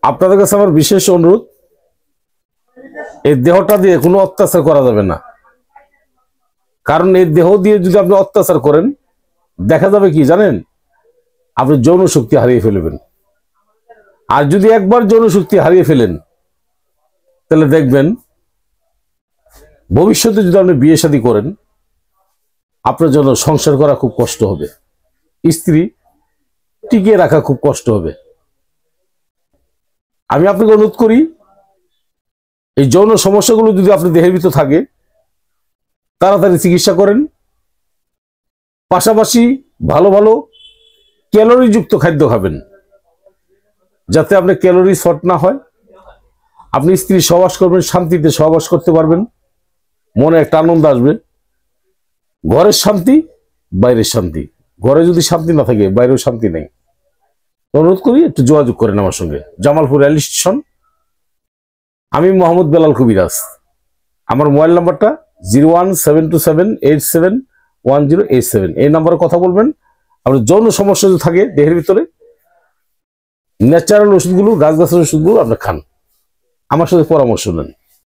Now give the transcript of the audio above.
আপনাদের কাছে আমার বিশেষ অনুরোধ, এই দেহটা দিয়ে কোনো অত্যাচার করা যাবে না। কারণ এই দেহ দিয়ে যদি আপনি অত্যাচার করেন, দেখা যাবে কি জানেন, আপনি যৌন শক্তি হারিয়ে ফেলবেন। আর যদি একবার যৌন শক্তি হারিয়ে ফেলেন, তাহলে দেখবেন ভবিষ্যতে যদি আপনি বিয়ে শাদী করেন, আপনার জন্য সংসার করা খুব কষ্ট হবে, স্ত্রী টিকিয়ে রাখা খুব কষ্ট হবে। আমি আপনাকে অনুরোধ করি, এই যৌন সমস্যাগুলো যদি আপনার দেহের ভিতর থাকে, তাড়াতাড়ি চিকিৎসা করেন। পাশাপাশি ভালো ভালো ক্যালোরিযুক্ত খাদ্য খাবেন, যাতে আপনার ক্যালোরি শর্ট না হয়। আপনি স্ত্রী সহবাস করবেন, শান্তিতে সহবাস করতে পারবেন, মনে একটা আনন্দ আসবে। ঘরের শান্তি, বাইরের শান্তি। ঘরে যদি শান্তি না থাকে, বাইরেও শান্তি নেই। অনুরোধ করি একটু যোগাযোগ করেন আমার সঙ্গে, জামালপুর রেল স্টেশন। আমি মোহাম্মদ বেলাল কবিরাজ। আমার মোবাইল নাম্বারটা 01727871087। এই নাম্বারে কথা বলবেন। আপনার যৌন সমস্যা যদি থাকে দেহের ভিতরে, ন্যাচারাল ওষুধগুলো, গাছগাছের ওষুধগুলো আপনি খান, আমার সাথে পরামর্শ নেন।